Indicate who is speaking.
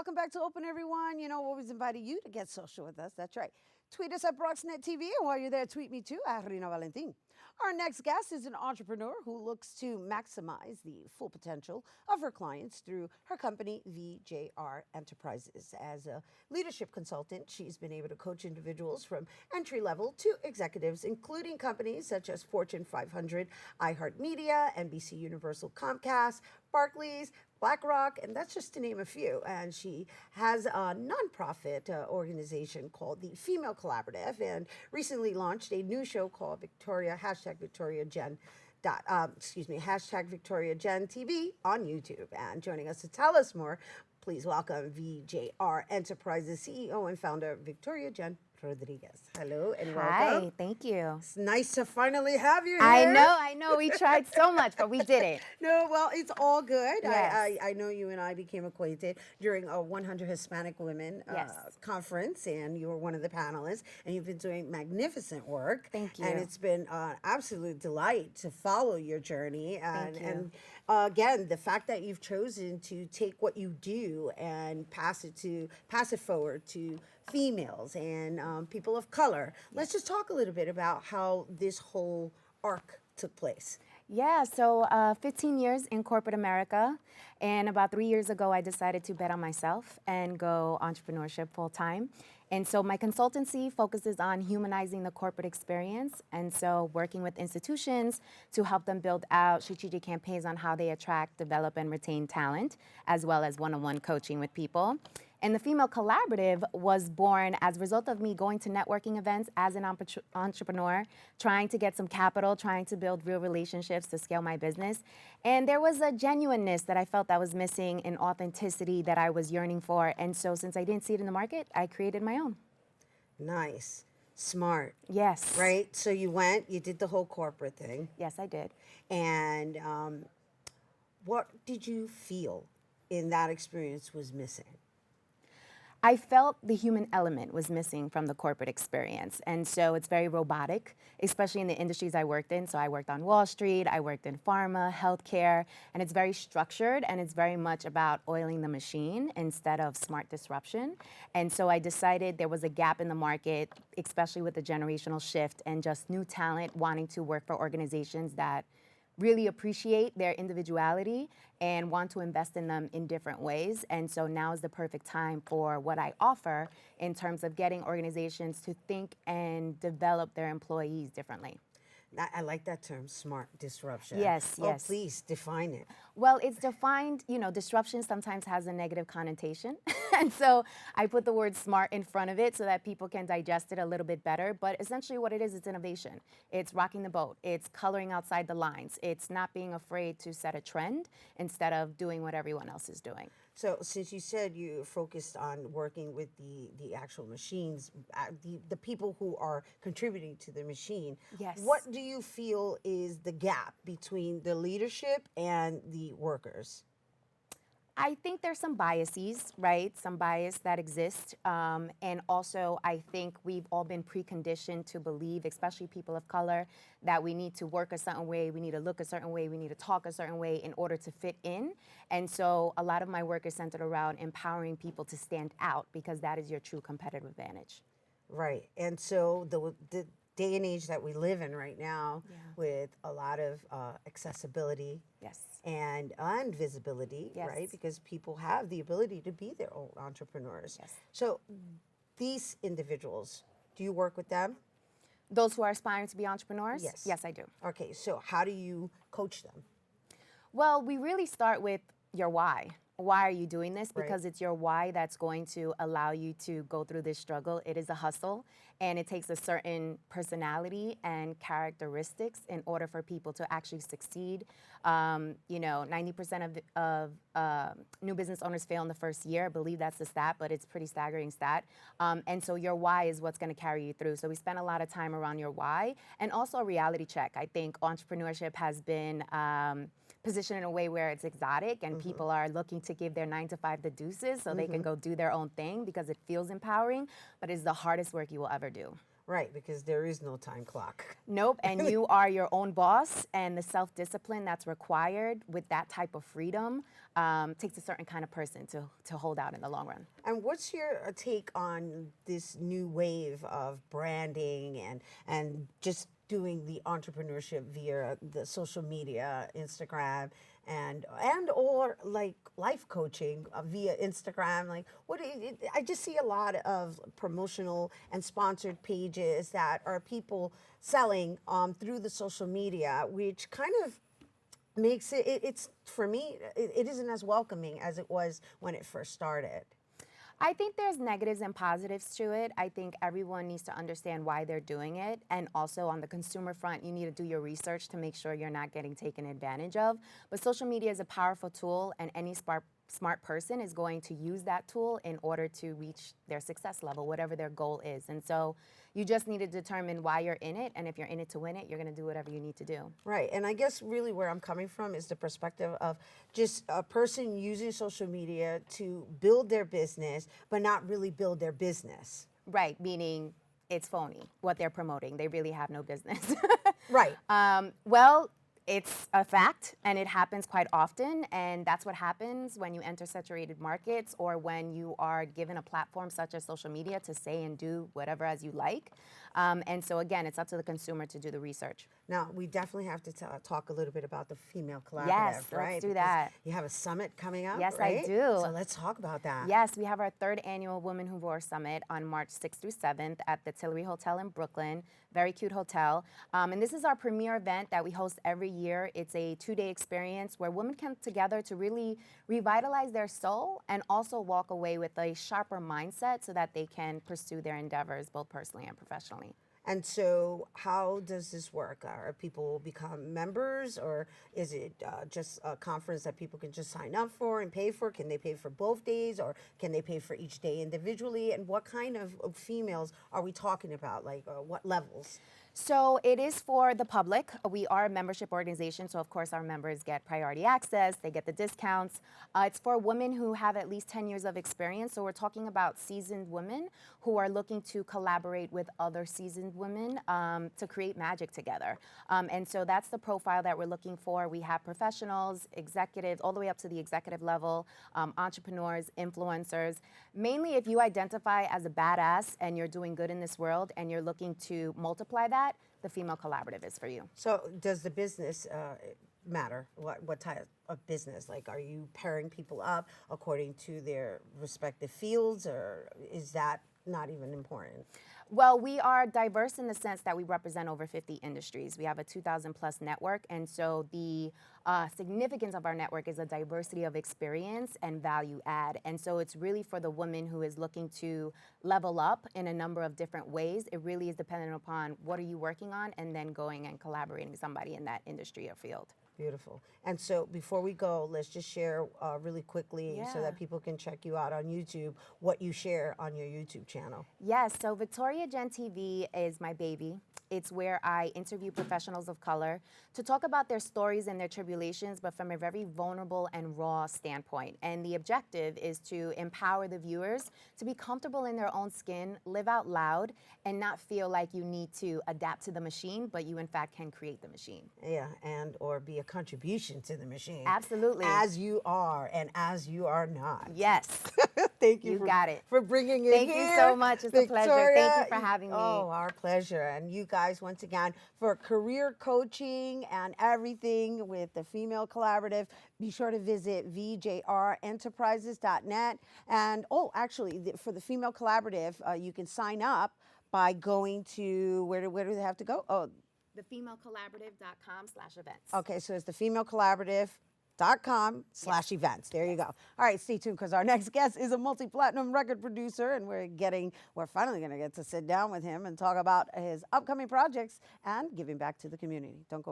Speaker 1: welcome back to Open, everyone. You know, always inviting you to get social with us. That's right. Tweet us at BroxNet TV, and while you're there, tweet me too at Rhina Valentin. Our next guest is an entrepreneur who looks to maximize the full potential of her clients through her company, VJR Enterprises. As a leadership consultant, she's been able to coach individuals from entry level to executives, including companies such as Fortune 500, iHeartMedia, NBC Universal, Comcast, Barclays, BlackRock, and that's just to name a few. And she has a nonprofit organization called the Female Collaborative, and recently launched a new show called Victoria Jenn. Hashtag Victoria Jenn TV on YouTube. And joining us to tell us more, please welcome VJR Enterprises CEO and founder Victoria Jenn Rodriguez. Hello and welcome.
Speaker 2: Hi, thank you.
Speaker 1: It's nice to finally have you here.
Speaker 2: I know. We tried so much, but we did it.
Speaker 1: No, well, it's all good.
Speaker 2: Yes.
Speaker 1: I know you and I became acquainted during a 100 Hispanic Women conference, and you were one of the panelists, and you've been doing magnificent work.
Speaker 2: Thank you.
Speaker 1: And it's been an absolute delight to follow your journey. And,
Speaker 2: Thank you.
Speaker 1: and again, the fact that you've chosen to take what you do and pass it forward to females and people of color. Let's just talk a little bit about how this whole arc took place.
Speaker 2: Yeah, so 15 years in corporate America, and about 3 years ago, I decided to bet on myself and go entrepreneurship full time. And so my consultancy focuses on humanizing the corporate experience, and so working with institutions to help them build out strategic campaigns on how they attract, develop, and retain talent, as well as one-on-one coaching with people. And the Female Collaborative was born as a result of me going to networking events as an entrepreneur, trying to get some capital, trying to build real relationships to scale my business. And there was a genuineness that I felt that was missing, an authenticity that I was yearning for. And so since I didn't see it in the market, I created my own.
Speaker 1: Nice. Smart.
Speaker 2: Yes.
Speaker 1: Right? So you did the whole corporate thing.
Speaker 2: Yes, I did.
Speaker 1: And what did you feel in that experience was missing?
Speaker 2: I felt the human element was missing from the corporate experience. And so it's very robotic, especially in the industries I worked in. So I worked on Wall Street, I worked in pharma, healthcare, and it's very structured, and it's very much about oiling the machine instead of smart disruption. And so I decided there was a gap in the market, especially with the generational shift and just new talent wanting to work for organizations that really appreciate their individuality and want to invest in them in different ways. And so now is the perfect time for what I offer in terms of getting organizations to think and develop their employees differently.
Speaker 1: I like that term, smart disruption.
Speaker 2: Yes, yes.
Speaker 1: Oh, please define it.
Speaker 2: Well, it's defined, disruption sometimes has a negative connotation. And so I put the word smart in front of it so that people can digest it a little bit better. But essentially what it is, it's innovation. It's rocking the boat. It's coloring outside the lines. It's not being afraid to set a trend instead of doing what everyone else is doing.
Speaker 1: So since you said you focused on working with the actual machines, the people who are contributing to the machine,
Speaker 2: Yes.
Speaker 1: What do you feel is the gap between the leadership and the workers?
Speaker 2: I think there's some biases, right? Some bias that exist. And also, I think we've all been preconditioned to believe, especially people of color, that we need to work a certain way, we need to look a certain way, we need to talk a certain way in order to fit in. And so a lot of my work is centered around empowering people to stand out, because that is your true competitive advantage.
Speaker 1: Right. And so the day and age that we live in right now, with a lot of accessibility,
Speaker 2: Yes.
Speaker 1: and visibility,
Speaker 2: Yes.
Speaker 1: right? Because people have the ability to be their own entrepreneurs.
Speaker 2: Yes.
Speaker 1: So these individuals, do you work with them?
Speaker 2: Those who are aspiring to be entrepreneurs?
Speaker 1: Yes.
Speaker 2: Yes, I do.
Speaker 1: Okay, so how do you coach them?
Speaker 2: Well, we really start with your why. Why are you doing this?
Speaker 1: Right.
Speaker 2: Because it's your why that's going to allow you to go through this struggle. It is a hustle, and it takes a certain personality and characteristics in order for people to actually succeed. 90% of new business owners fail in the first year. I believe that's the stat, but it's a pretty staggering stat. And so your why is what's going to carry you through. So we spend a lot of time around your why, and also a reality check. I think entrepreneurship has been positioned in a way where it's exotic, and people are looking to give their 9 to 5 the deuces so they can go do their own thing because it feels empowering, but it's the hardest work you will ever do.
Speaker 1: Right, because there is no time clock.
Speaker 2: Nope, and you are your own boss, and the self-discipline that's required with that type of freedom takes a certain kind of person to hold out in the long run.
Speaker 1: And what's your take on this new wave of branding and just doing the entrepreneurship via the social media, Instagram, and or like life coaching via Instagram? Like, I just see a lot of promotional and sponsored pages that are people selling through the social media, which kind of makes it's for me, it isn't as welcoming as it was when it first started.
Speaker 2: I think there's negatives and positives to it. I think everyone needs to understand why they're doing it. And also on the consumer front, you need to do your research to make sure you're not getting taken advantage of. But social media is a powerful tool, and any smart person is going to use that tool in order to reach their success level, whatever their goal is. And so you just need to determine why you're in it. And if you're in it to win it, you're going to do whatever you need to do.
Speaker 1: Right. And I guess really where I'm coming from is the perspective of just a person using social media to build their business, but not really build their business.
Speaker 2: Right, meaning it's phony, what they're promoting. They really have no business.
Speaker 1: Right.
Speaker 2: Well, it's a fact, and it happens quite often, and that's what happens when you enter saturated markets or when you are given a platform such as social media to say and do whatever as you like. And so again, it's up to the consumer to do the research.
Speaker 1: Now, we definitely have to talk a little bit about the Female Collaborative,
Speaker 2: Yes,
Speaker 1: right?
Speaker 2: let's do
Speaker 1: Because
Speaker 2: that.
Speaker 1: you have a summit coming up,
Speaker 2: Yes,
Speaker 1: right?
Speaker 2: I do.
Speaker 1: So let's talk about that.
Speaker 2: Yes, we have our third annual Women Who Roar Summit on March 6th through 7th at the Tillery Hotel in Brooklyn. Very cute hotel. And this is our premier event that we host every year. It's a 2-day experience where women come together to really revitalize their soul and also walk away with a sharper mindset so that they can pursue their endeavors both personally and professionally.
Speaker 1: And so how does this work? Are people become members, or is it just a conference that people can just sign up for and pay for? Can they pay for both days, or can they pay for each day individually? And what kind of females are we talking about? Like what levels?
Speaker 2: So it is for the public. We are a membership organization, so of course our members get priority access, they get the discounts. It's for women who have at least 10 years of experience, so we're talking about seasoned women who are looking to collaborate with other seasoned women to create magic together. And so that's the profile that we're looking for. We have professionals, executives, all the way up to the executive level, entrepreneurs, influencers. Mainly if you identify as a badass and you're doing good in this world and you're looking to multiply that, the Female Collaborative is for you.
Speaker 1: So does the business matter? What type of business? Like, are you pairing people up according to their respective fields, or is that not even important?
Speaker 2: Well, we are diverse in the sense that we represent over 50 industries. We have a 2,000 plus network, and so the significance of our network is a diversity of experience and value add. And so it's really for the woman who is looking to level up in a number of different ways. It really is dependent upon what are you working on and then going and collaborating with somebody in that industry or field.
Speaker 1: Beautiful. And so before we go, let's just share really quickly so that people can check you out on YouTube, what you share on your YouTube channel.
Speaker 2: Yes, so Victoria Jenn TV is my baby. It's where I interview professionals of color to talk about their stories and their tribulations, but from a very vulnerable and raw standpoint. And the objective is to empower the viewers to be comfortable in their own skin, live out loud, and not feel like you need to adapt to the machine, but you in fact can create the machine.
Speaker 1: Yeah, and or be a contribution to the machine.
Speaker 2: Absolutely.
Speaker 1: As you are and as you are not.
Speaker 2: Yes.
Speaker 1: Thank you.
Speaker 2: You got it.
Speaker 1: For bringing it
Speaker 2: Thank
Speaker 1: here.
Speaker 2: you so much. It's a pleasure. Thank you for having me.
Speaker 1: Oh, our pleasure. And you guys, once again, for career coaching and everything with the Female Collaborative, be sure to visit VJRenterprises.net. And actually, for the Female Collaborative, you can sign up by going to, where do they have to go? Oh,
Speaker 2: thefemalecollaborative.com/events.
Speaker 1: okay, so it's thefemalecollaborative.com/events. There you go. All right, stay tuned, because our next guest is a multi-platinum record producer, and we're finally going to get to sit down with him and talk about his upcoming projects and giving back to the community. Don't go